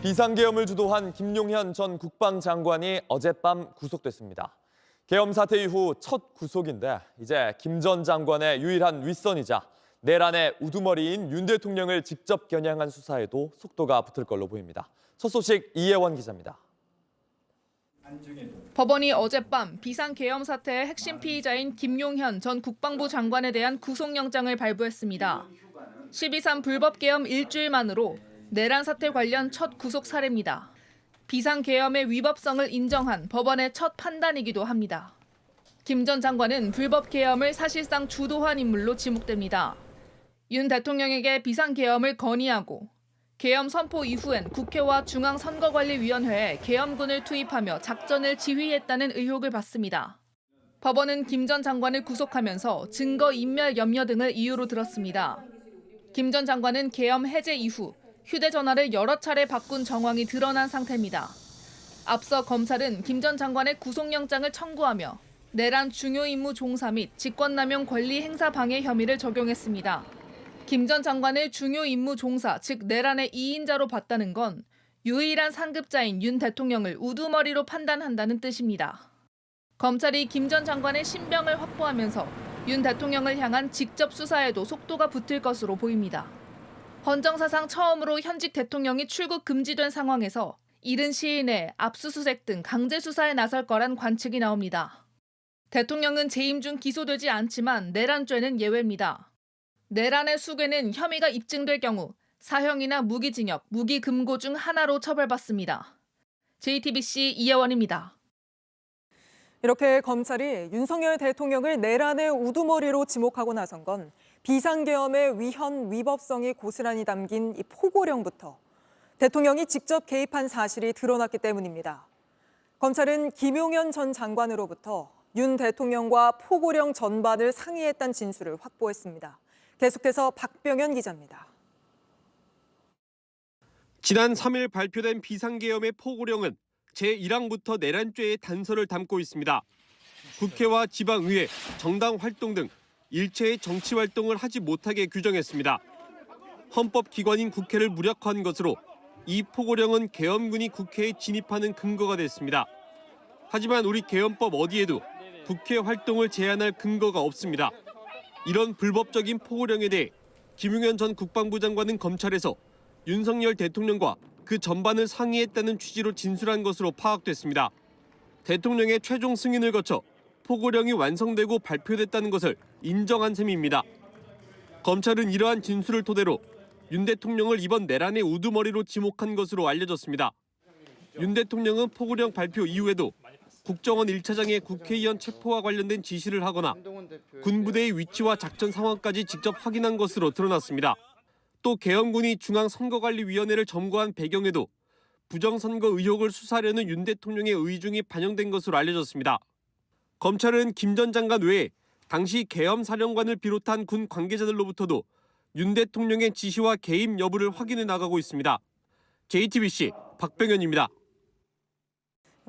비상계엄을 주도한 김용현 전 국방장관이 어젯밤 구속됐습니다. 계엄 사태 이후 첫 구속인데 이제 김 전 장관의 유일한 윗선이자 내란의 우두머리인 윤 대통령을 직접 겨냥한 수사에도 속도가 붙을 걸로 보입니다. 첫 소식 이혜원 기자입니다. 법원이 어젯밤 비상계엄 사태의 핵심 피의자인 김용현 전 국방부 장관에 대한 구속영장을 발부했습니다. 12.3 불법계엄 일주일 만으로 내란 사태 관련 첫 구속 사례입니다. 비상계엄의 위법성을 인정한 법원의 첫 판단이기도 합니다. 김 전 장관은 불법계엄을 사실상 주도한 인물로 지목됩니다. 윤 대통령에게 비상계엄을 건의하고 계엄 선포 이후엔 국회와 중앙선거관리위원회에 계엄군을 투입하며 작전을 지휘했다는 의혹을 받습니다. 법원은 김 전 장관을 구속하면서 증거인멸 염려 등을 이유로 들었습니다. 김 전 장관은 계엄 해제 이후 휴대전화를 여러 차례 바꾼 정황이 드러난 상태입니다. 앞서 검찰은 김 전 장관의 구속영장을 청구하며 내란 중요 임무 종사 및 직권남용 권리 행사 방해 혐의를 적용했습니다. 김 전 장관을 중요 임무 종사, 즉 내란의 2인자로 봤다는 건 유일한 상급자인 윤 대통령을 우두머리로 판단한다는 뜻입니다. 검찰이 김 전 장관의 신병을 확보하면서 윤 대통령을 향한 직접 수사에도 속도가 붙을 것으로 보입니다. 헌정사상 처음으로 현직 대통령이 출국 금지된 상황에서 이른 시일 내에 압수수색 등 강제 수사에 나설 거란 관측이 나옵니다. 대통령은 재임 중 기소되지 않지만 내란죄는 예외입니다. 내란의 수괴는 혐의가 입증될 경우 사형이나 무기징역, 무기금고 중 하나로 처벌받습니다. JTBC 이혜원입니다. 이렇게 검찰이 윤석열 대통령을 내란의 우두머리로 지목하고 나선 건 비상계엄의 위헌, 위법성이 고스란히 담긴 이 포고령부터 대통령이 직접 개입한 사실이 드러났기 때문입니다. 검찰은 김용현 전 장관으로부터 윤 대통령과 포고령 전반을 상의했다는 진술을 확보했습니다. 계속해서 박병현 기자입니다. 지난 3일 발표된 비상계엄의 포고령은 제1항부터 내란죄의 단서를 담고 있습니다. 국회와 지방의회, 정당 활동 등 일체의 정치 활동을 하지 못하게 규정했습니다. 헌법기관인 국회를 무력화한 것으로 이 포고령은 계엄군이 국회에 진입하는 근거가 됐습니다. 하지만 우리 계엄법 어디에도 국회 활동을 제한할 근거가 없습니다. 이런 불법적인 포고령에 대해 김용현 전 국방부 장관은 검찰에서 윤석열 대통령과 그 전반을 상의했다는 취지로 진술한 것으로 파악됐습니다. 대통령의 최종 승인을 거쳐 포고령이 완성되고 발표됐다는 것을 인정한 셈입니다. 검찰은 이러한 진술을 토대로 윤 대통령을 이번 내란의 우두머리로 지목한 것으로 알려졌습니다. 윤 대통령은 포고령 발표 이후에도 국정원 1차장의 국회의원 체포와 관련된 지시를 하거나 군부대의 위치와 작전 상황까지 직접 확인한 것으로 드러났습니다. 또 계엄군이 중앙선거관리위원회를 점거한 배경에도 부정선거 의혹을 수사하려는 윤 대통령의 의중이 반영된 것으로 알려졌습니다. 검찰은 김 전 장관 외에 당시 계엄 사령관을 비롯한 군 관계자들로부터도 윤 대통령의 지시와 개입 여부를 확인해 나가고 있습니다. JTBC 박병현입니다.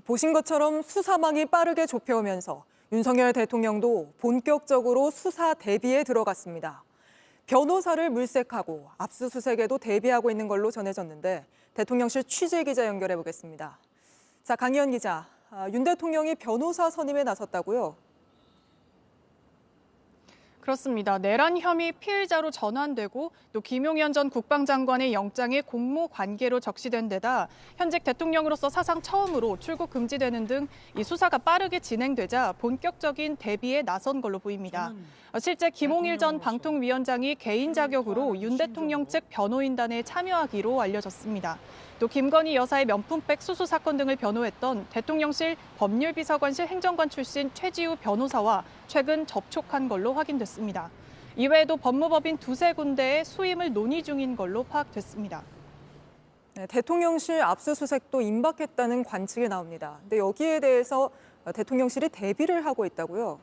보신 것처럼 수사망이 빠르게 좁혀오면서 윤석열 대통령도 본격적으로 수사 대비에 들어갔습니다. 변호사를 물색하고 압수수색에도 대비하고 있는 걸로 전해졌는데 대통령실 취재기자 연결해 보겠습니다. 자, 강희연 기자, 윤 대통령이 변호사 선임에 나섰다고요? 그렇습니다. 내란 혐의 피의자로 전환되고 또 김용현 전 국방장관의 영장이 공모 관계로 적시된 데다 현직 대통령으로서 사상 처음으로 출국 금지되는 등 이 수사가 빠르게 진행되자 본격적인 대비에 나선 걸로 보입니다. 실제 김홍일 전 방통위원장이 개인 자격으로 윤 대통령 측 변호인단에 참여하기로 알려졌습니다. 또 김건희 여사의 명품백 수수 사건 등을 변호했던 대통령실 법률비서관실 행정관 출신 최지우 변호사와 최근 접촉한 걸로 확인됐습니다. 이외에도 법무법인 두세 군데의 수임을 논의 중인 걸로 파악됐습니다. 네, 대통령실 압수수색도 임박했다는 관측이 나옵니다. 근데 여기에 대해서 대통령실이 대비를 하고 있다고요?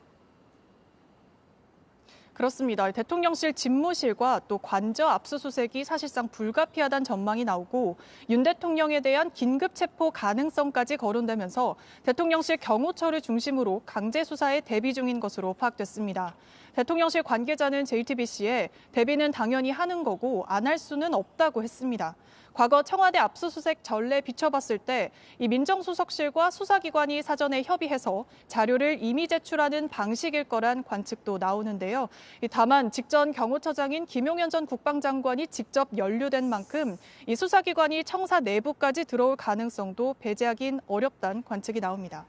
그렇습니다. 대통령실 집무실과 또 관저 압수수색이 사실상 불가피하다는 전망이 나오고 윤 대통령에 대한 긴급 체포 가능성까지 거론되면서 대통령실 경호처를 중심으로 강제 수사에 대비 중인 것으로 파악됐습니다. 대통령실 관계자는 JTBC에 대비는 당연히 하는 거고 안 할 수는 없다고 했습니다. 과거 청와대 압수수색 전례 비춰봤을 때 이 민정수석실과 수사기관이 사전에 협의해서 자료를 임의 제출하는 방식일 거란 관측도 나오는데요. 다만 직전 경호처장인 김용현 전 국방장관이 직접 연루된 만큼 이 수사기관이 청사 내부까지 들어올 가능성도 배제하긴 어렵다는 관측이 나옵니다.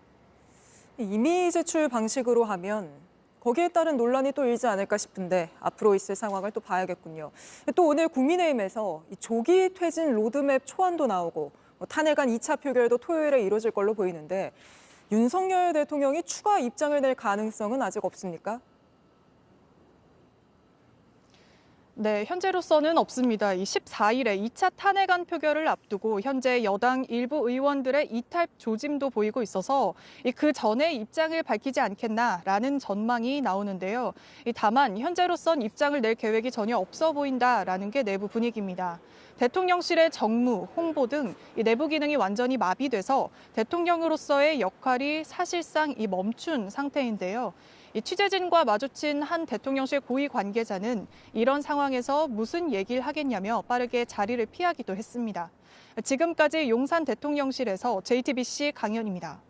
임의 제출 방식으로 하면 거기에 따른 논란이 또 일지 않을까 싶은데 앞으로 있을 상황을 또 봐야겠군요. 또 오늘 국민의힘에서 이 조기 퇴진 로드맵 초안도 나오고 탄핵안 2차 표결도 토요일에 이루어질 걸로 보이는데 윤석열 대통령이 추가 입장을 낼 가능성은 아직 없습니까? 네, 현재로서는 없습니다. 이 14일에 2차 탄핵안 표결을 앞두고 현재 여당 일부 의원들의 이탈 조짐도 보이고 있어서 그 전에 입장을 밝히지 않겠나라는 전망이 나오는데요. 다만 현재로선 입장을 낼 계획이 전혀 없어 보인다라는 게 내부 분위기입니다. 대통령실의 정무, 홍보 등 내부 기능이 완전히 마비돼서 대통령으로서의 역할이 사실상 멈춘 상태인데요. 이 취재진과 마주친 한 대통령실 고위 관계자는 이런 상황에서 무슨 얘기를 하겠냐며 빠르게 자리를 피하기도 했습니다. 지금까지 용산 대통령실에서 JTBC 강연입니다.